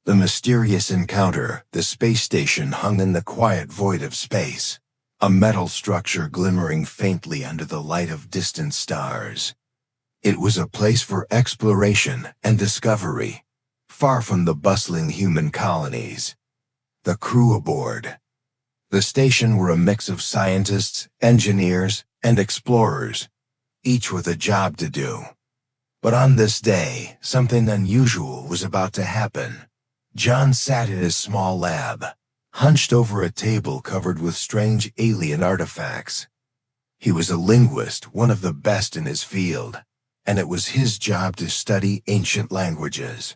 The mysterious encounter, the space station hung in the quiet void of space, a metal structure glimmering faintly under the light of distant stars. It was a place for exploration and discovery, far from the bustling human colonies. The crew aboard the station were a mix of scientists, engineers, and explorers, each with a job to do. But on this day, something unusual was about to happen. John sat in his small lab, hunched over a table covered with strange alien artifacts. He was a linguist, one of the best in his field, and it was his job to study ancient languages.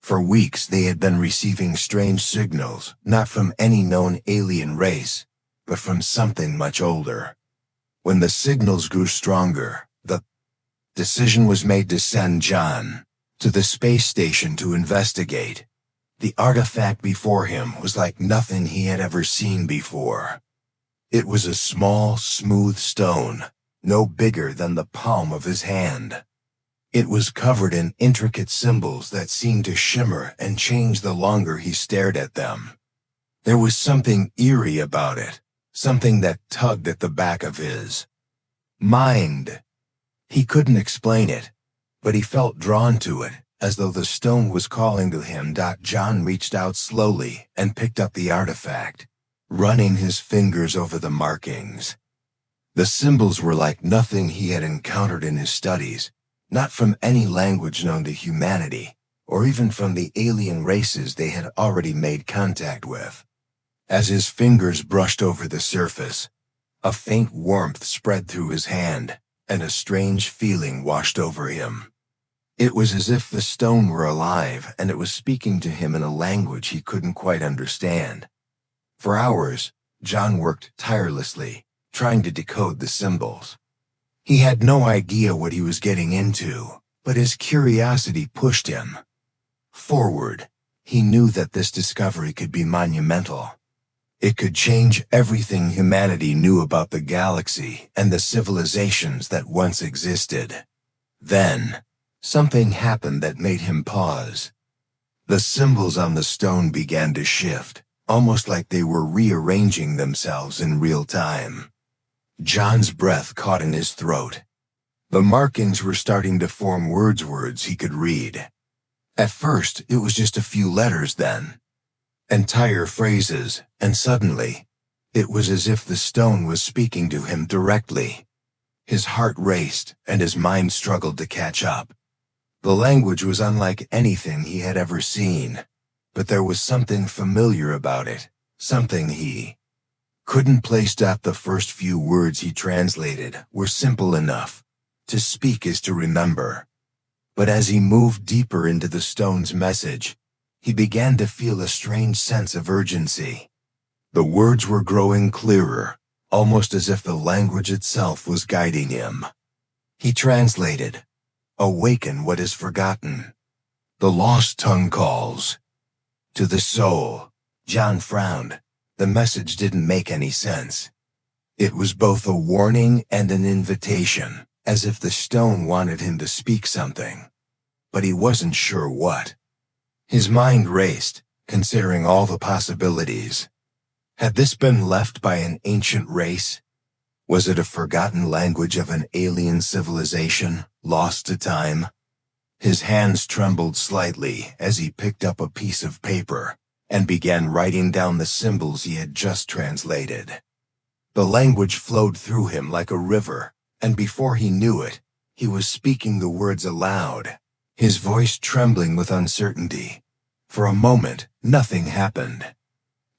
For weeks they had been receiving strange signals, not from any known alien race, but from something much older. When the signals grew stronger, the decision was made to send John to the space station to investigate. The artifact before him was like nothing he had ever seen before. It was a small, smooth stone, no bigger than the palm of his hand. It was covered in intricate symbols that seemed to shimmer and change the longer he stared at them. There was something eerie about it, something that tugged at the back of his mind. He couldn't explain it, but he felt drawn to it, as though the stone was calling to him. John reached out slowly and picked up the artifact, running his fingers over the markings. The symbols were like nothing he had encountered in his studies, not from any language known to humanity, or even from the alien races they had already made contact with. As his fingers brushed over the surface, a faint warmth spread through his hand, and a strange feeling washed over him. It was as if the stone were alive, and it was speaking to him in a language he couldn't quite understand. For hours, John worked tirelessly, trying to decode the symbols. He had no idea what he was getting into, but his curiosity pushed him forward. He knew that this discovery could be monumental. It could change everything humanity knew about the galaxy and the civilizations that once existed. Then, something happened that made him pause. The symbols on the stone began to shift, almost like they were rearranging themselves in real time. John's breath caught in his throat. The markings were starting to form words he could read. At first, it was just a few letters, then entire phrases, and suddenly, it was as if the stone was speaking to him directly. His heart raced, and his mind struggled to catch up. The language was unlike anything he had ever seen, but there was something familiar about it, something he couldn't place. The first few words he translated were simple enough. To speak is to remember. But as he moved deeper into the stone's message, he began to feel a strange sense of urgency. The words were growing clearer, almost as if the language itself was guiding him. He translated, "Awaken what is forgotten. The lost tongue calls." To the soul. John frowned. The message didn't make any sense. It was both a warning and an invitation, as if the stone wanted him to speak something. But he wasn't sure what. His mind raced, considering all the possibilities. Had this been left by an ancient race? Was it a forgotten language of an alien civilization, lost to time? His hands trembled slightly as he picked up a piece of paper and began writing down the symbols he had just translated. The language flowed through him like a river, and before he knew it, he was speaking the words aloud, his voice trembling with uncertainty. For a moment, nothing happened.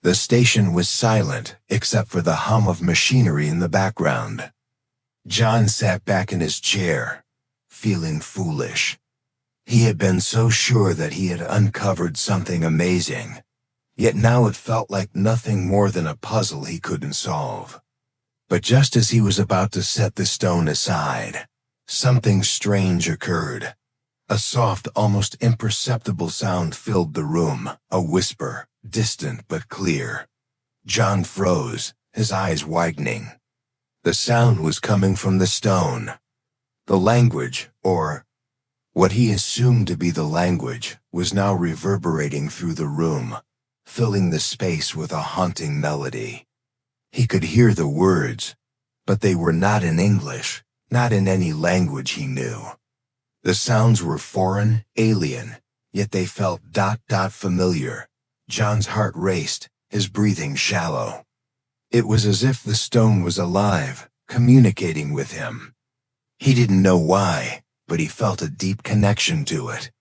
The station was silent, except for the hum of machinery in the background. John sat back in his chair, feeling foolish. He had been so sure that he had uncovered something amazing, yet now it felt like nothing more than a puzzle he couldn't solve. But just as he was about to set the stone aside, something strange occurred. A soft, almost imperceptible sound filled the room, a whisper, distant but clear. John froze, his eyes widening. The sound was coming from the stone. The language, or What he assumed to be the language was now reverberating through the room, filling the space with a haunting melody. He could hear the words, but they were not in English, not in any language he knew. The sounds were foreign, alien, yet they felt familiar. John's heart raced, his breathing shallow. It was as if the stone was alive, communicating with him. He didn't know why, but he felt a deep connection to it.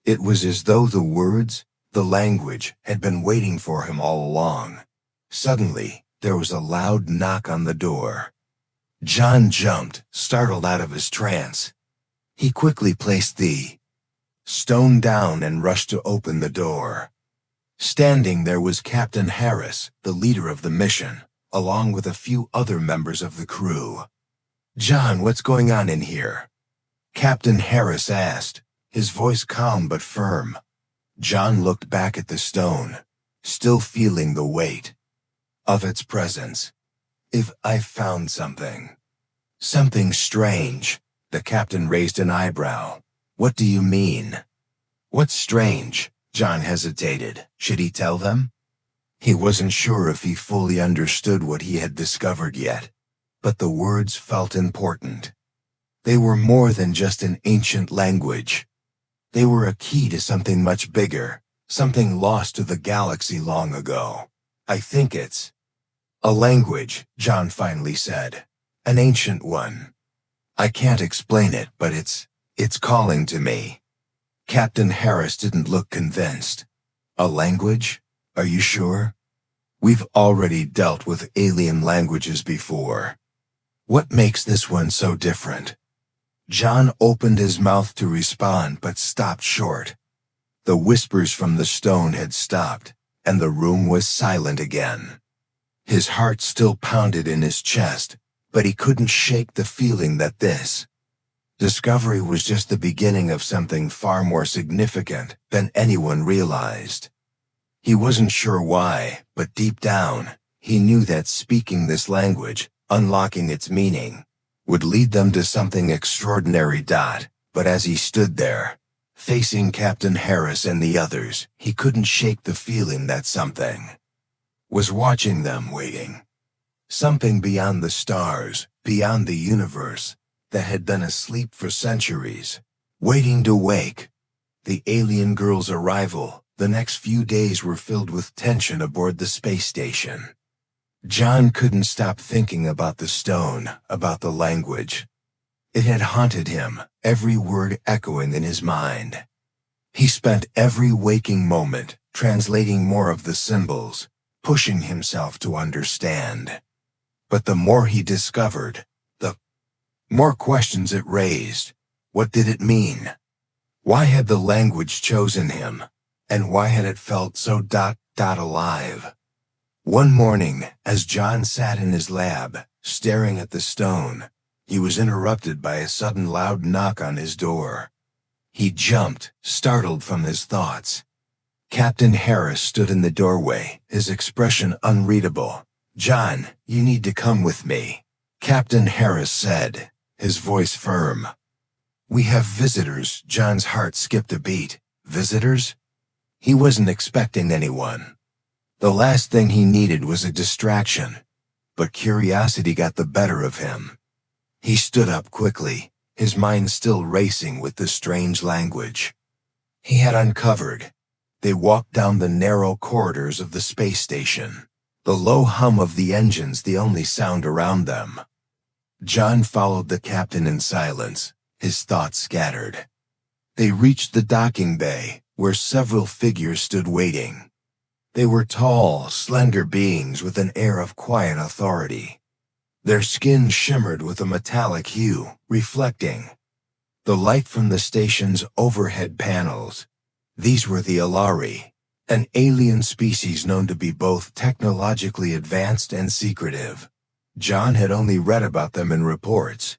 It was as though the words, the language, had been waiting for him all along. Suddenly, there was a loud knock on the door. John jumped, startled out of his trance. He quickly placed the stone down and rushed to open the door. Standing there was Captain Harris, the leader of the mission, along with a few other members of the crew. "John, what's going on in here?" Captain Harris asked, his voice calm but firm. John looked back at the stone, still feeling the weight of its presence. "If I've found something." "Something strange." The captain raised an eyebrow. "What do you mean?" "What's strange?" John hesitated. Should he tell them? He wasn't sure if he fully understood what he had discovered yet, but the words felt important. They were more than just an ancient language. They were a key to something much bigger, something lost to the galaxy long ago. "I think it's a language," John finally said. "An ancient one. I can't explain it, but it's calling to me." Captain Harris didn't look convinced. "A language? Are you sure? We've already dealt with alien languages before. What makes this one so different?" John opened his mouth to respond but stopped short. The whispers from the stone had stopped, and the room was silent again. His heart still pounded in his chest, but he couldn't shake the feeling that this discovery was just the beginning of something far more significant than anyone realized. He wasn't sure why, but deep down, he knew that speaking this language, unlocking its meaning, would lead them to something extraordinary. But as he stood there, facing Captain Harris and the others, he couldn't shake the feeling that something was watching them, waiting. Something beyond the stars, beyond the universe, that had been asleep for centuries, waiting to wake. The alien girl's arrival, the next few days were filled with tension aboard the space station. John couldn't stop thinking about the stone, about the language. It had haunted him, every word echoing in his mind. He spent every waking moment translating more of the symbols, pushing himself to understand. But the more he discovered, the more questions it raised. What did it mean? Why had the language chosen him? And why had it felt so alive? One morning, as John sat in his lab, staring at the stone, he was interrupted by a sudden loud knock on his door. He jumped, startled from his thoughts. Captain Harris stood in the doorway, his expression unreadable. "John, you need to come with me," Captain Harris said, his voice firm. "We have visitors." John's heart skipped a beat. Visitors? He wasn't expecting anyone. The last thing he needed was a distraction, but curiosity got the better of him. He stood up quickly, his mind still racing with the strange language he had uncovered. They walked down the narrow corridors of the space station, the low hum of the engines the only sound around them. John followed the captain in silence, his thoughts scattered. They reached the docking bay, where several figures stood waiting. They were tall, slender beings with an air of quiet authority. Their skin shimmered with a metallic hue, reflecting the light from the station's overhead panels. These were the Alari, an alien species known to be both technologically advanced and secretive. John had only read about them in reports.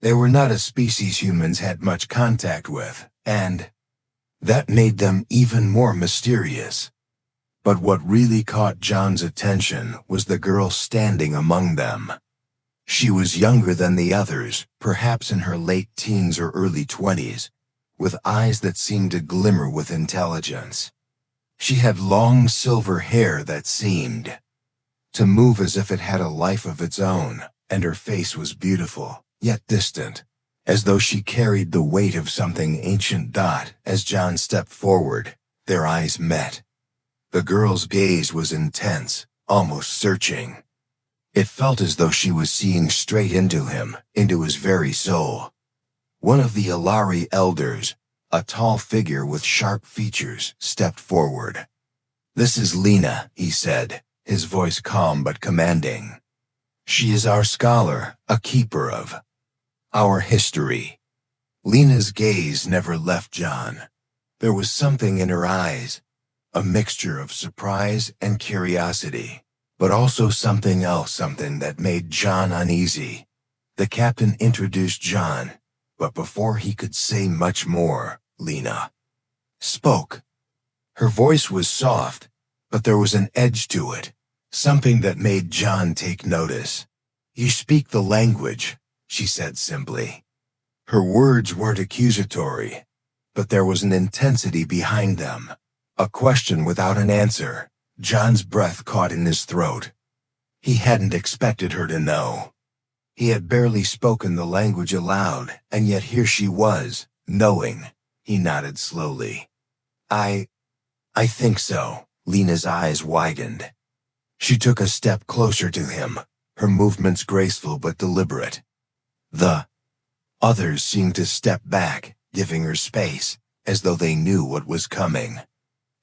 They were not a species humans had much contact with, and that made them even more mysterious. But what really caught John's attention was the girl standing among them. She was younger than the others, perhaps in her late teens or early 20s, with eyes that seemed to glimmer with intelligence. She had long silver hair that seemed to move as if it had a life of its own, and her face was beautiful, yet distant, as though she carried the weight of something ancient. As John stepped forward, their eyes met. The girl's gaze was intense, almost searching. It felt as though she was seeing straight into him, into his very soul. One of the Alari elders, a tall figure with sharp features, stepped forward. "This is Lena," he said, his voice calm but commanding. "She is our scholar, a keeper of our history." Lena's gaze never left John. There was something in her eyes, a mixture of surprise and curiosity, but also something else, something that made John uneasy. The captain introduced John, but before he could say much more, Lena spoke. Her voice was soft, but there was an edge to it, something that made John take notice. "You speak the language," she said simply. Her words weren't accusatory, but there was an intensity behind them, a question without an answer. John's breath caught in his throat. He hadn't expected her to know. He had barely spoken the language aloud, and yet here she was, knowing. He nodded slowly. I think so." Lena's eyes widened. She took a step closer to him, her movements graceful but deliberate. The others seemed to step back, giving her space, as though they knew what was coming.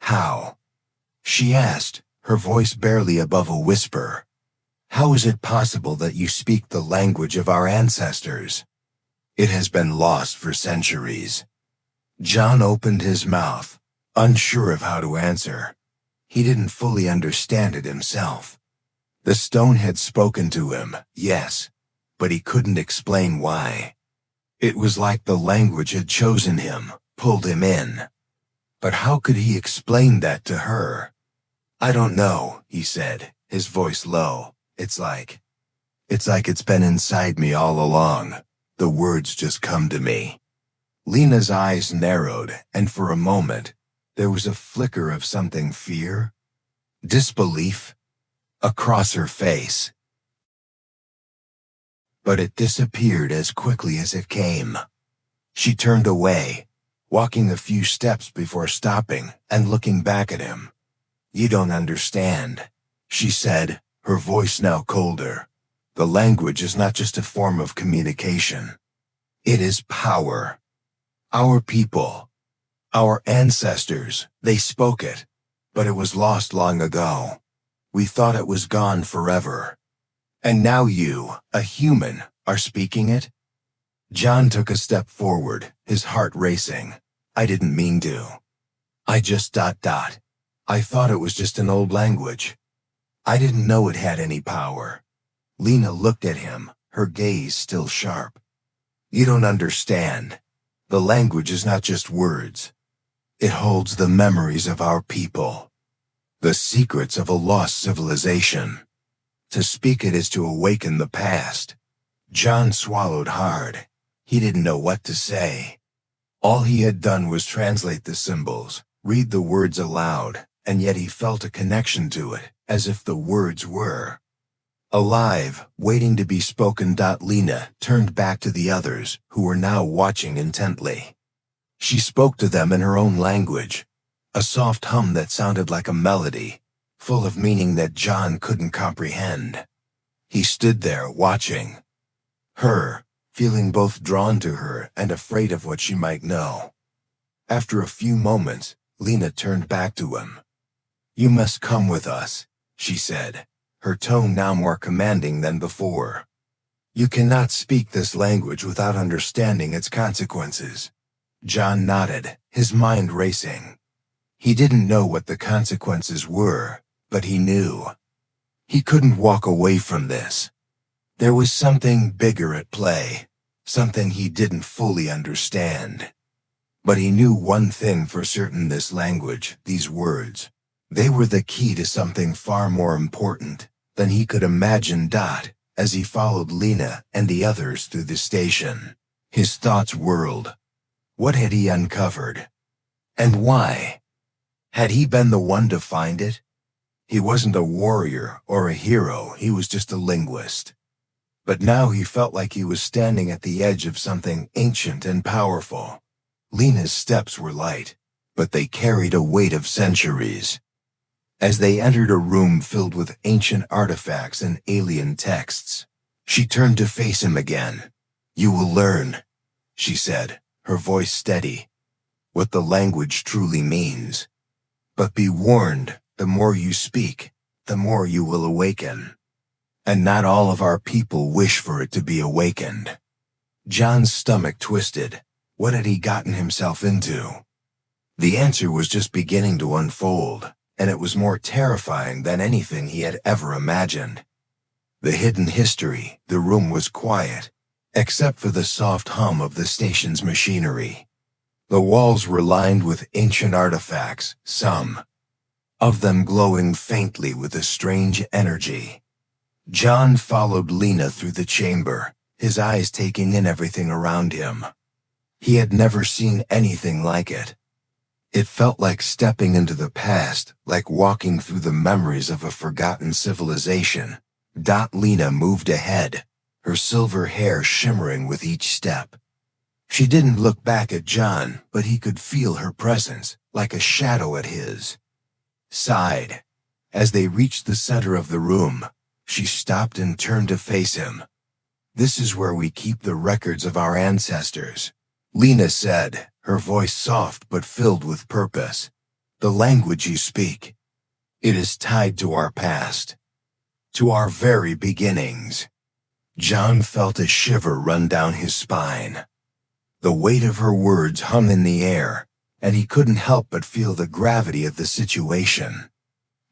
"How?" she asked, her voice barely above a whisper. "How is it possible that you speak the language of our ancestors? It has been lost for centuries." John opened his mouth, unsure of how to answer. He didn't fully understand it himself. The stone had spoken to him, yes, but he couldn't explain why. It was like the language had chosen him, pulled him in. But how could he explain that to her? "I don't know," he said, his voice low. It's like it's been inside me all along. The words just come to me." Lena's eyes narrowed, and for a moment, there was a flicker of something, fear, disbelief, across her face. But it disappeared as quickly as it came. She turned away, walking a few steps before stopping and looking back at him. "You don't understand," she said, her voice now colder. "The language is not just a form of communication. It is power. Our people, our ancestors, they spoke it, but it was lost long ago. We thought it was gone forever. And now you, a human, are speaking it?" John took a step forward, his heart racing. "I didn't mean to. I just ... I thought it was just an old language. I didn't know it had any power." Lena looked at him, her gaze still sharp. "You don't understand. The language is not just words. It holds the memories of our people, the secrets of a lost civilization. To speak it is to awaken the past." John swallowed hard. He didn't know what to say. All he had done was translate the symbols, read the words aloud, and yet he felt a connection to it, as if the words were alive, waiting to be spoken. Lena turned back to the others, who were now watching intently. She spoke to them in her own language, a soft hum that sounded like a melody, full of meaning that John couldn't comprehend. He stood there watching her, feeling both drawn to her and afraid of what she might know. After a few moments, Lena turned back to him. "You must come with us," she said, her tone now more commanding than before. "You cannot speak this language without understanding its consequences." John nodded, his mind racing. He didn't know what the consequences were, but he knew. He couldn't walk away from this. There was something bigger at play, something he didn't fully understand. But he knew one thing for certain: this language, these words, they were the key to something far more important than he could imagine. As he followed Lena and the others through the station, his thoughts whirled. What had he uncovered? And why? Had he been the one to find it? He wasn't a warrior or a hero, he was just a linguist. But now he felt like he was standing at the edge of something ancient and powerful. Lena's steps were light, but they carried a weight of centuries. As they entered a room filled with ancient artifacts and alien texts, she turned to face him again. "You will learn," she said, her voice steady, "what the language truly means. But be warned, the more you speak, the more you will awaken. And not all of our people wish for it to be awakened." John's stomach twisted. What had he gotten himself into? The answer was just beginning to unfold, and it was more terrifying than anything he had ever imagined. The hidden history, the room was quiet, except for the soft hum of the station's machinery. The walls were lined with ancient artifacts, some of them glowing faintly with a strange energy. John followed Lena through the chamber, his eyes taking in everything around him. He had never seen anything like it. It felt like stepping into the past, like walking through the memories of a forgotten civilization. Lena moved ahead, her silver hair shimmering with each step. She didn't look back at John, but he could feel her presence, like a shadow at his side. As they reached the center of the room, she stopped and turned to face him. "This is where we keep the records of our ancestors," Lena said, her voice soft but filled with purpose. "The language you speak, it is tied to our past, to our very beginnings." John felt a shiver run down his spine. The weight of her words hung in the air, and he couldn't help but feel the gravity of the situation.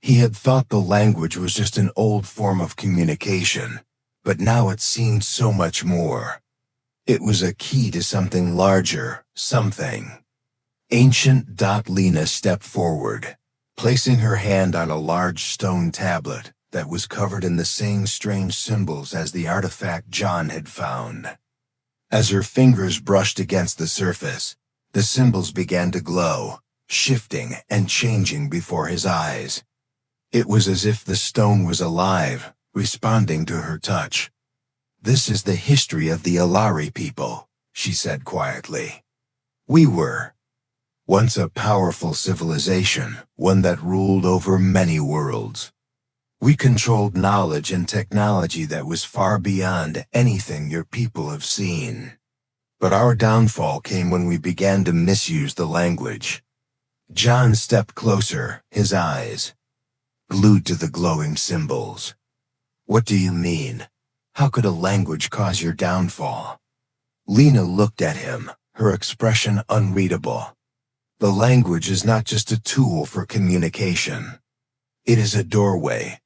He had thought the language was just an old form of communication, but now it seemed so much more. It was a key to something larger, something ancient. Lena stepped forward, placing her hand on a large stone tablet that was covered in the same strange symbols as the artifact John had found. As her fingers brushed against the surface, the symbols began to glow, shifting and changing before his eyes. It was as if the stone was alive, responding to her touch. "This is the history of the Alari people," she said quietly. "We were once a powerful civilization, one that ruled over many worlds. We controlled knowledge and technology that was far beyond anything your people have seen. But our downfall came when we began to misuse the language." John stepped closer, his eyes glued to the glowing symbols. "What do you mean? How could a language cause your downfall?" Lena looked at him, her expression unreadable. "The language is not just a tool for communication. It is a doorway,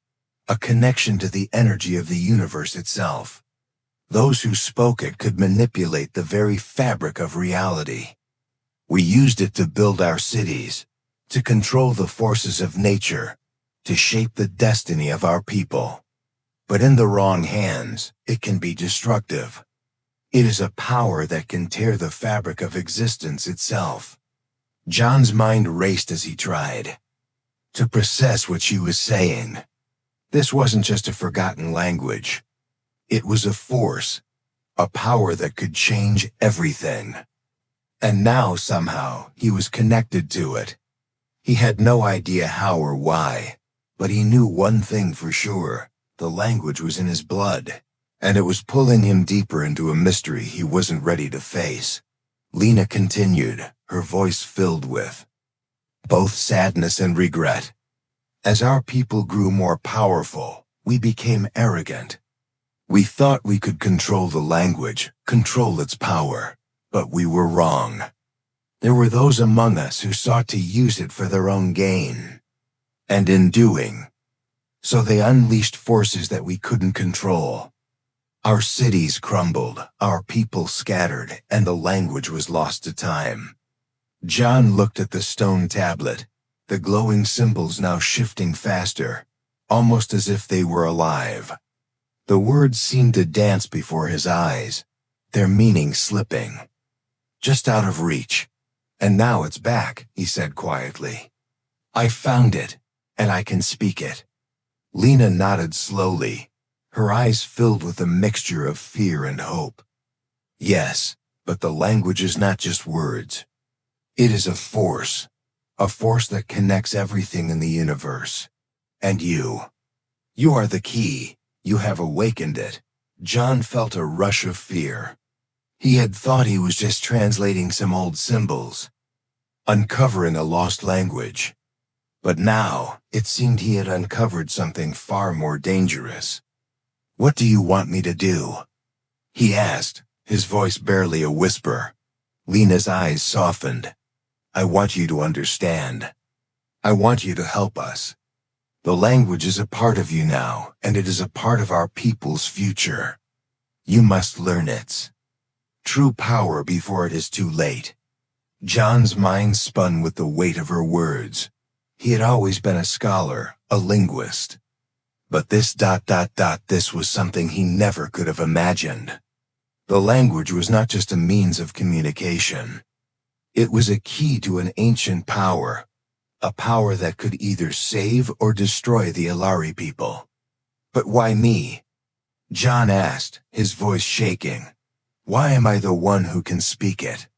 a connection to the energy of the universe itself. Those who spoke it could manipulate the very fabric of reality. We used it to build our cities, to control the forces of nature, to shape the destiny of our people. But in the wrong hands, it can be destructive. It is a power that can tear the fabric of existence itself." John's mind raced as he tried to process what she was saying. This wasn't just a forgotten language. It was a force, a power that could change everything. And now, somehow, he was connected to it. He had no idea how or why, but he knew one thing for sure. The language was in his blood, and it was pulling him deeper into a mystery he wasn't ready to face. Lena continued, her voice filled with both sadness and regret. "As our people grew more powerful, we became arrogant. We thought we could control the language, control its power, but we were wrong. There were those among us who sought to use it for their own gain. And in doing so, they unleashed forces that we couldn't control. Our cities crumbled, our people scattered, and the language was lost to time." John looked at the stone tablet, the glowing symbols now shifting faster, almost as if they were alive. The words seemed to dance before his eyes, their meaning slipping. just out of reach. And now it's back, he said quietly. I found it, and I can speak it. Lena nodded slowly, her eyes filled with a mixture of fear and hope. Yes, but the language is not just words. It is a force that connects everything in the universe. And you are the key. You have awakened it. John felt a rush of fear. He had thought he was just translating some old symbols, uncovering a lost language. But now, it seemed he had uncovered something far more dangerous. What do you want me to do? He asked, his voice barely a whisper. Lena's eyes softened. I want you to understand. I want you to help us. The language is a part of you now, and it is a part of our people's future. You must learn its true power before it is too late. John's mind spun with the weight of her words. He had always been a scholar, a linguist. But this this was something he never could have imagined. The language was not just a means of communication. It was a key to an ancient power, a power that could either save or destroy the Alari people. But why me? John asked, his voice shaking. Why am I the one who can speak it?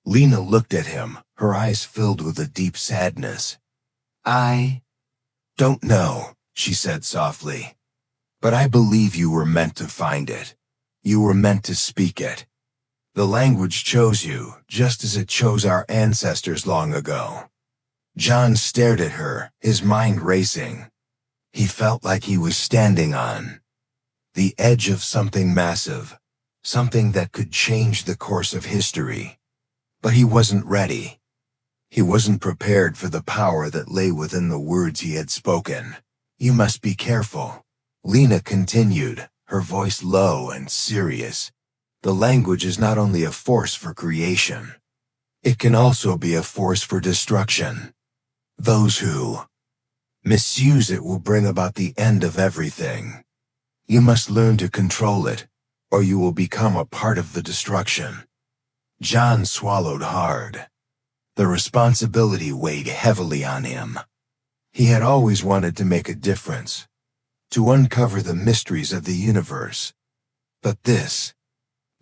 Lena looked at him, her eyes filled with a deep sadness. I don't know, she said softly. But I believe you were meant to find it. You were meant to speak it. The language chose you, just as it chose our ancestors long ago. John stared at her, his mind racing. He felt like he was standing on the edge of something massive, something that could change the course of history. But he wasn't ready. He wasn't prepared for the power that lay within the words he had spoken. You must be careful. Lena continued, her voice low and serious. The language is not only a force for creation. It can also be a force for destruction. Those who misuse it will bring about the end of everything. You must learn to control it, or you will become a part of the destruction. John swallowed hard. The responsibility weighed heavily on him. He had always wanted to make a difference, to uncover the mysteries of the universe. But this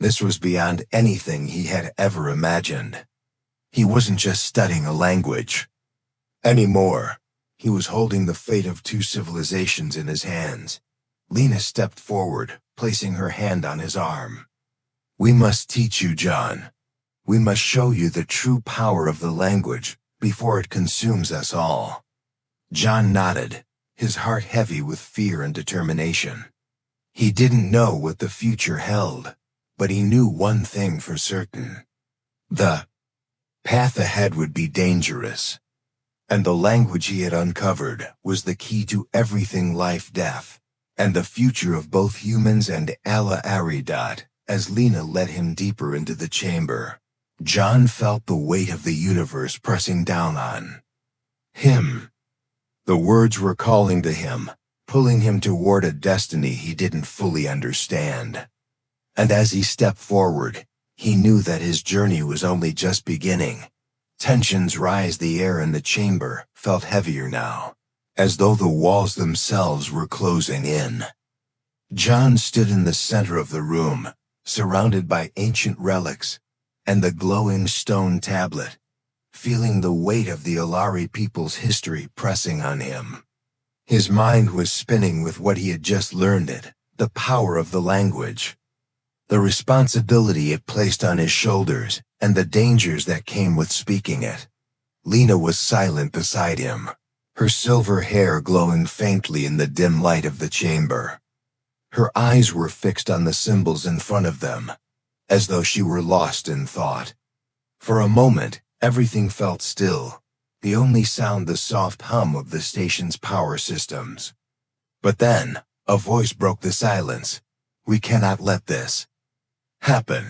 was beyond anything he had ever imagined. He wasn't just studying a language anymore. He was holding the fate of two civilizations in his hands. Lena stepped forward, placing her hand on his arm. We must teach you, John. We must show you the true power of the language before it consumes us all. John nodded, his heart heavy with fear and determination. He didn't know what the future held, but he knew one thing for certain. The path ahead would be dangerous, and the language he had uncovered was the key to everything life-death, and the future of both humans and Ala Aridat. As Lena led him deeper into the chamber, John felt the weight of the universe pressing down on him. The words were calling to him, pulling him toward a destiny he didn't fully understand. And as he stepped forward, he knew that his journey was only just beginning. Tensions rised, the air in the chamber felt heavier now, as though the walls themselves were closing in. John stood in the center of the room, surrounded by ancient relics and the glowing stone tablet, feeling the weight of the Alari people's history pressing on him. His mind was spinning with what he had just learned, the power of the language, the responsibility it placed on his shoulders, and the dangers that came with speaking it. Lena was silent beside him, her silver hair glowing faintly in the dim light of the chamber. Her eyes were fixed on the symbols in front of them, as though she were lost in thought. For a moment, everything felt still, the only sound the soft hum of the station's power systems. But then, a voice broke the silence. We cannot let this happen.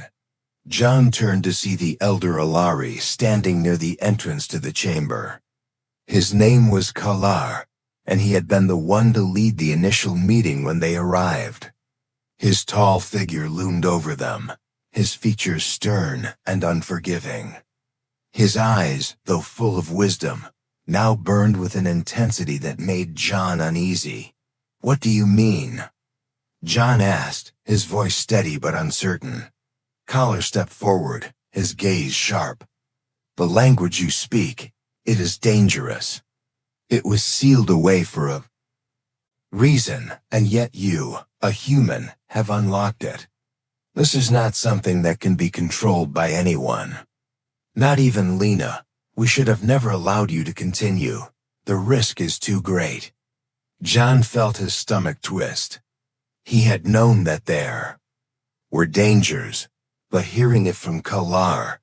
John turned to see the elder Alari standing near the entrance to the chamber. His name was Kalar, and he had been the one to lead the initial meeting when they arrived. His tall figure loomed over them, his features stern and unforgiving. His eyes, though full of wisdom, now burned with an intensity that made John uneasy. "What do you mean?" John asked, his voice steady but uncertain. Collar stepped forward, his gaze sharp. "The language you speak, it is dangerous. It was sealed away for a reason, and yet you, a human, have unlocked it. This is not something that can be controlled by anyone. Not even Lena. We should have never allowed you to continue. The risk is too great." John felt his stomach twist. He had known that there were dangers, but hearing it from Kalar,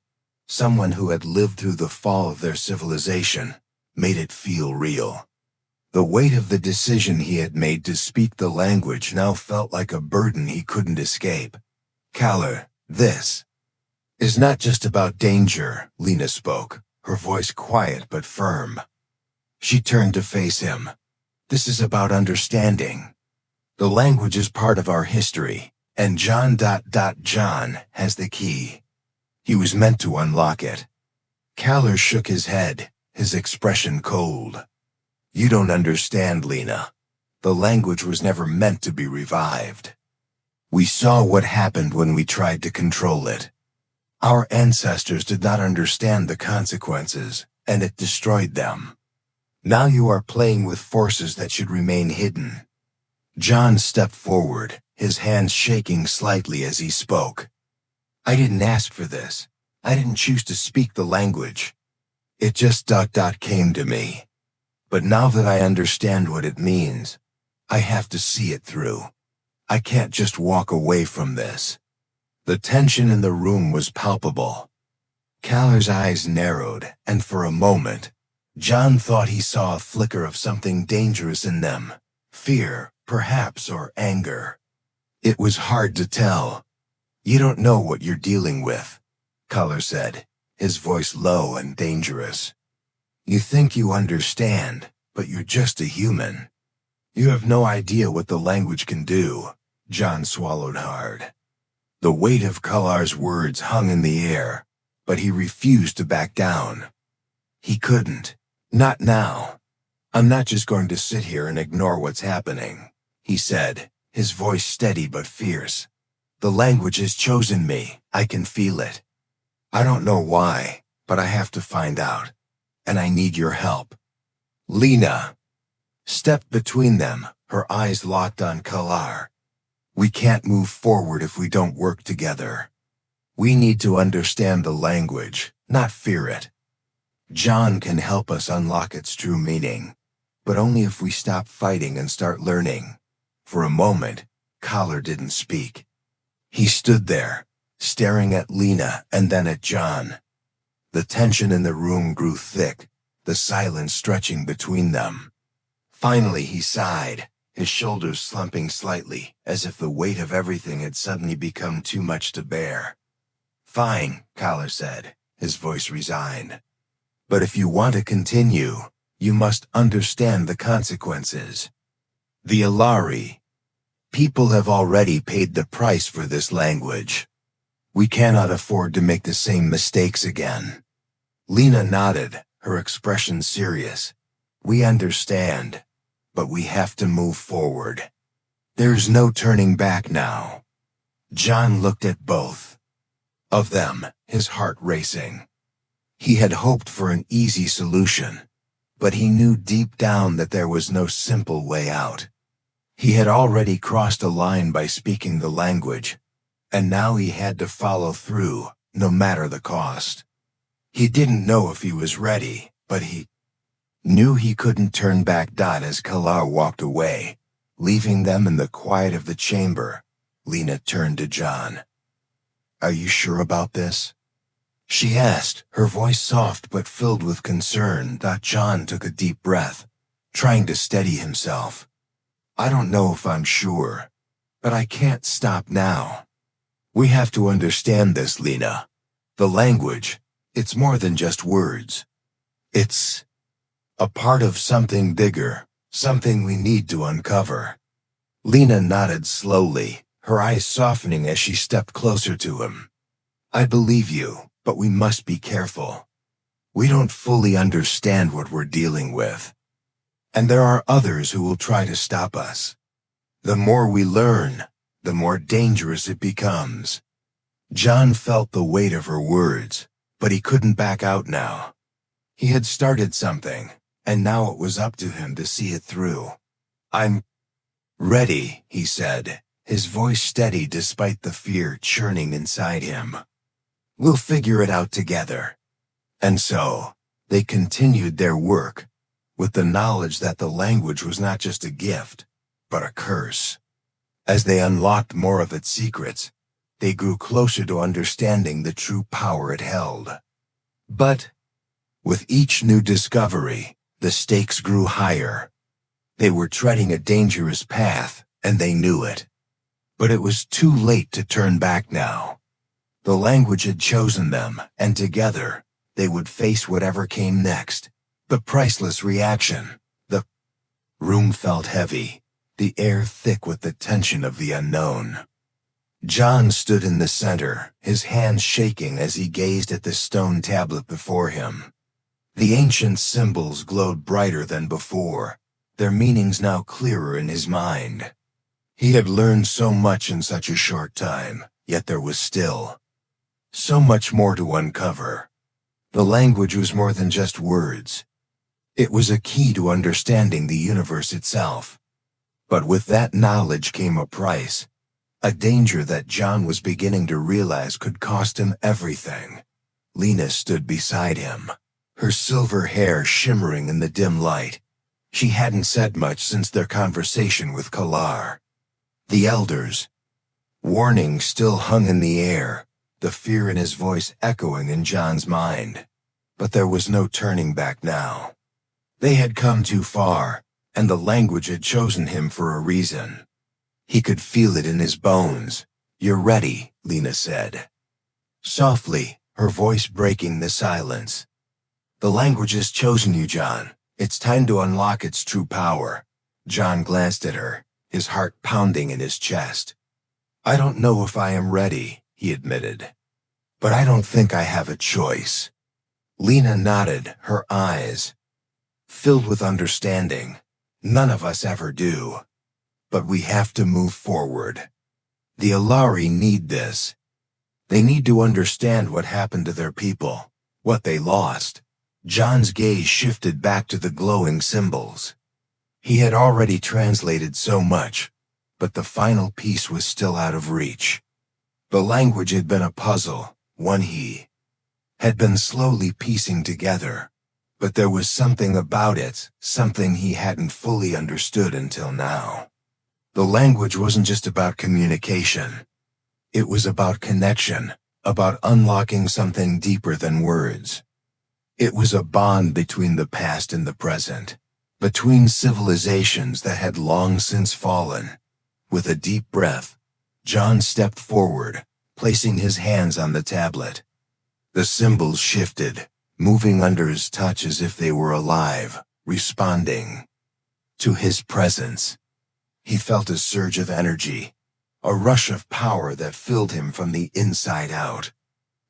someone who had lived through the fall of their civilization, made it feel real. The weight of the decision he had made to speak the language now felt like a burden he couldn't escape. "Kalar, this is not just about danger," Lena spoke, her voice quiet but firm. She turned to face him. "This is about understanding. The language is part of our history, and John has the key. He was meant to unlock it." Kalar shook his head, his expression cold. "You don't understand, Lena. The language was never meant to be revived. We saw what happened when we tried to control it. Our ancestors did not understand the consequences, and it destroyed them. Now you are playing with forces that should remain hidden." John stepped forward, his hands shaking slightly as he spoke. "I didn't ask for this. I didn't choose to speak the language. It just came to me. But now that I understand what it means, I have to see it through. I can't just walk away from this." The tension in the room was palpable. Kalar's eyes narrowed, and for a moment, John thought he saw a flicker of something dangerous in them. Fear, perhaps, or anger. It was hard to tell. "You don't know what you're dealing with," Kalar said, his voice low and dangerous. "You think you understand, but you're just a human. You have no idea what the language can do." John swallowed hard. The weight of Kalar's words hung in the air, but he refused to back down. He couldn't. "Not now. I'm not just going to sit here and ignore what's happening," he said, his voice steady but fierce. "The language has chosen me. I can feel it. I don't know why, but I have to find out. And I need your help." Lena stepped between them, her eyes locked on Kalar. "We can't move forward if we don't work together. We need to understand the language, not fear it. John can help us unlock its true meaning, but only if we stop fighting and start learning." For a moment, Kalar didn't speak. He stood there, staring at Lena and then at John. The tension in the room grew thick, the silence stretching between them. Finally he sighed, his shoulders slumping slightly, as if the weight of everything had suddenly become too much to bear. "Fine," Kalar said, his voice resigned. "But if you want to continue, you must understand the consequences. The Alari people have already paid the price for this language. We cannot afford to make the same mistakes again." Lena nodded, her expression serious. "We understand, but we have to move forward. There's no turning back now." John looked at both of them, his heart racing. He had hoped for an easy solution, but he knew deep down that there was no simple way out. He had already crossed a line by speaking the language, and now he had to follow through, no matter the cost. He didn't know if he was ready, but he knew he couldn't turn back. As Kalar walked away, leaving them in the quiet of the chamber, Lena turned to John. "Are you sure about this?" she asked, her voice soft but filled with concern. John took a deep breath, trying to steady himself. "I don't know if I'm sure, but I can't stop now. We have to understand this, Lena. The language, it's more than just words. It's a part of something bigger, something we need to uncover." Lena nodded slowly, her eyes softening as she stepped closer to him. I believe you, but we must be careful. We don't fully understand what we're dealing with. And there are others who will try to stop us. The more we learn, the more dangerous it becomes. John felt the weight of her words, but he couldn't back out now. He had started something, and now it was up to him to see it through. I'm ready, he said, his voice steady despite the fear churning inside him. We'll figure it out together. And so, they continued their work, with the knowledge that the language was not just a gift, but a curse. As they unlocked more of its secrets, they grew closer to understanding the true power it held. But, with each new discovery, the stakes grew higher. They were treading a dangerous path, and they knew it. But it was too late to turn back now. The language had chosen them, and together, they would face whatever came next. The priceless reaction. The room felt heavy, the air thick with the tension of the unknown. John stood in the center, his hands shaking as he gazed at the stone tablet before him. The ancient symbols glowed brighter than before, their meanings now clearer in his mind. He had learned so much in such a short time, yet there was still so much more to uncover. The language was more than just words. It was a key to understanding the universe itself. But with that knowledge came a price, a danger that John was beginning to realize could cost him everything. Lena stood beside him, her silver hair shimmering in the dim light. She hadn't said much since their conversation with Kalar. The elders' warning still hung in the air, the fear in his voice echoing in John's mind. But there was no turning back now. They had come too far, and the language had chosen him for a reason. He could feel it in his bones. You're ready, Lena said. Softly, her voice breaking the silence. The language has chosen you, John. It's time to unlock its true power. John glanced at her, his heart pounding in his chest. I don't know if I am ready, he admitted. But I don't think I have a choice. Lena nodded, her eyes filled with understanding. None of us ever do. But we have to move forward. The Alari need this. They need to understand what happened to their people, what they lost. John's gaze shifted back to the glowing symbols. He had already translated so much, but the final piece was still out of reach. The language had been a puzzle, one he had been slowly piecing together. But there was something about it, something he hadn't fully understood until now. The language wasn't just about communication. It was about connection, about unlocking something deeper than words. It was a bond between the past and the present, between civilizations that had long since fallen. With a deep breath, John stepped forward, placing his hands on the tablet. The symbols shifted, moving under his touch as if they were alive, responding to his presence. He felt a surge of energy, a rush of power that filled him from the inside out.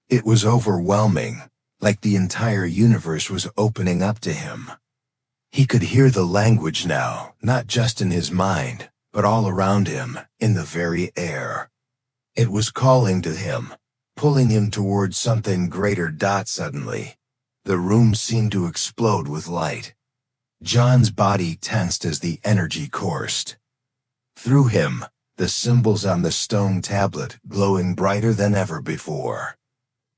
It was overwhelming, like the entire universe was opening up to him. He could hear the language now, not just in his mind, but all around him, in the very air. It was calling to him, pulling him towards something greater. Suddenly, the room seemed to explode with light. John's body tensed as the energy coursed through him, the symbols on the stone tablet glowing brighter than ever before.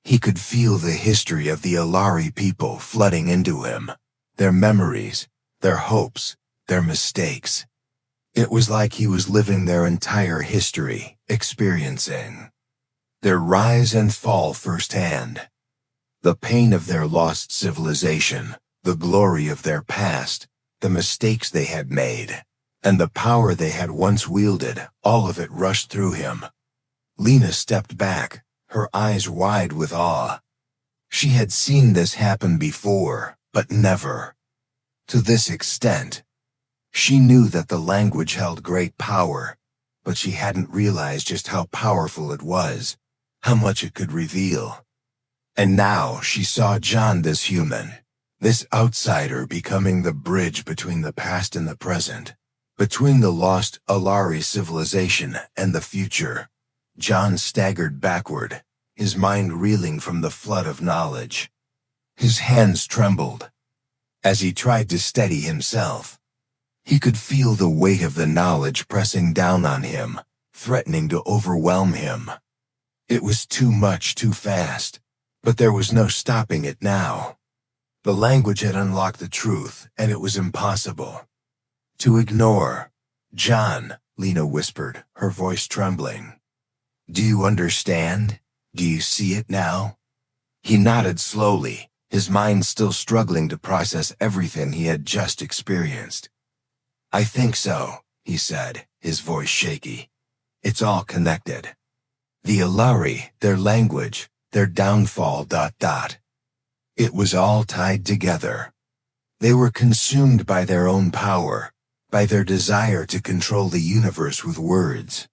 He could feel the history of the Alari people flooding into him, their memories, their hopes, their mistakes. It was like he was living their entire history, experiencing their rise and fall firsthand. The pain of their lost civilization, the glory of their past, the mistakes they had made, and the power they had once wielded, all of it rushed through him. Lena stepped back, her eyes wide with awe. She had seen this happen before, but never to this extent. She knew that the language held great power, but she hadn't realized just how powerful it was, how much it could reveal. And now she saw John, this human, this outsider, becoming the bridge between the past and the present, between the lost Alari civilization and the future. John staggered backward, his mind reeling from the flood of knowledge. His hands trembled. As he tried to steady himself, he could feel the weight of the knowledge pressing down on him, threatening to overwhelm him. It was too much, too fast, but there was no stopping it now. The language had unlocked the truth, and it was impossible to ignore. "John," Lena whispered, her voice trembling. "Do you understand? Do you see it now?" He nodded slowly, his mind still struggling to process everything he had just experienced. "I think so," he said, his voice shaky. "It's all connected. The Alari, their language, their downfall, ... It was all tied together. They were consumed by their own power, by their desire to control the universe with words."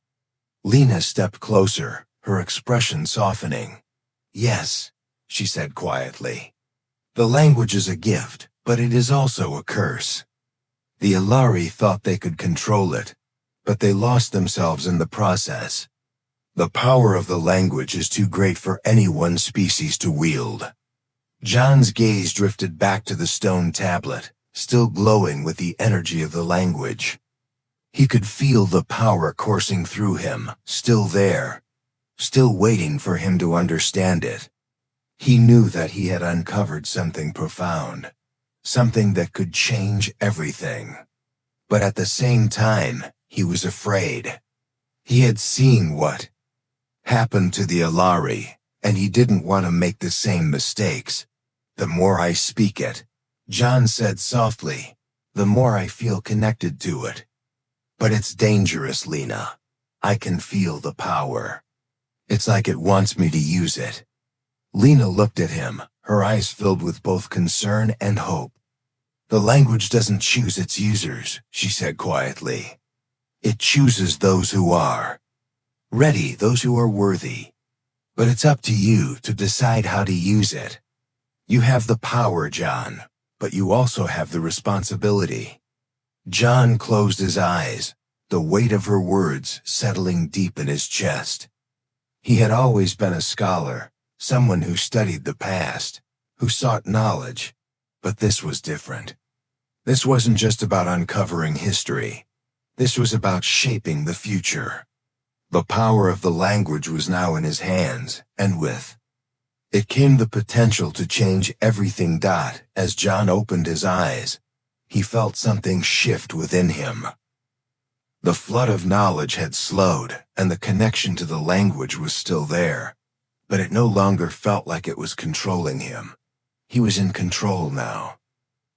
Lena stepped closer, her expression softening. "Yes," she said quietly. "The language is a gift, but it is also a curse. The Alari thought they could control it, but they lost themselves in the process. The power of the language is too great for any one species to wield." John's gaze drifted back to the stone tablet, still glowing with the energy of the language. He could feel the power coursing through him, still there, still waiting for him to understand it. He knew that he had uncovered something profound, something that could change everything. But at the same time, he was afraid. He had seen what happened to the Alari, and he didn't want to make the same mistakes. "The more I speak it," John said softly, "the more I feel connected to it. But it's dangerous, Lena. I can feel the power. It's like it wants me to use it." Lena looked at him, her eyes filled with both concern and hope. "The language doesn't choose its users," she said quietly. "It chooses those who are ready, those who are worthy. But it's up to you to decide how to use it. You have the power, John, but you also have the responsibility." John closed his eyes, the weight of her words settling deep in his chest. He had always been a scholar, someone who studied the past, who sought knowledge, but this was different. This wasn't just about uncovering history. This was about shaping the future. The power of the language was now in his hands, and with it came the potential to change everything. As John opened his eyes, he felt something shift within him. The flood of knowledge had slowed, and the connection to the language was still there, but it no longer felt like it was controlling him. He was in control now.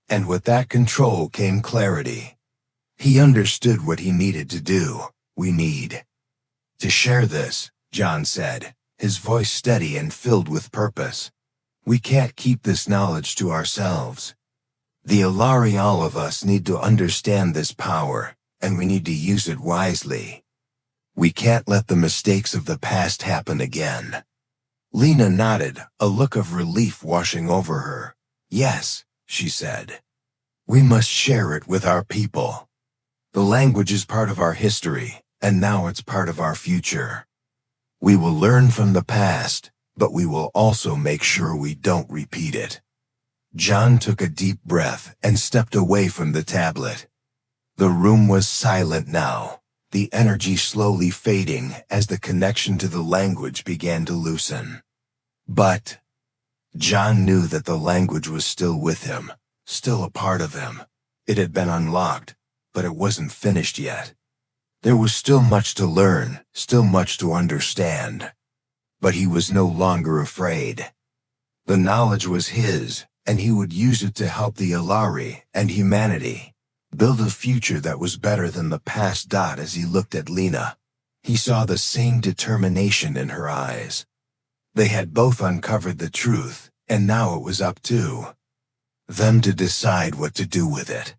And with that control came clarity. He understood what he needed to do. "We need to share this," John said, his voice steady and filled with purpose. "We can't keep this knowledge to ourselves. The Alari, all of us, need to understand this power, and we need to use it wisely. We can't let the mistakes of the past happen again." Lena nodded, a look of relief washing over her. "Yes," she said. "We must share it with our people. The language is part of our history, and now it's part of our future. We will learn from the past, but we will also make sure we don't repeat it." John took a deep breath and stepped away from the tablet. The room was silent now, the energy slowly fading as the connection to the language began to loosen. But John knew that the language was still with him, still a part of him. It had been unlocked, but it wasn't finished yet. There was still much to learn, still much to understand. But he was no longer afraid. The knowledge was his, and he would use it to help the Alari and humanity build a future that was better than the past. As he looked at Lena, he saw the same determination in her eyes. They had both uncovered the truth, and now it was up to them to decide what to do with it.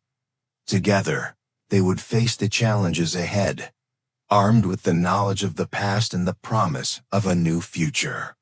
Together, they would face the challenges ahead. armed with the knowledge of the past and the promise of a new future.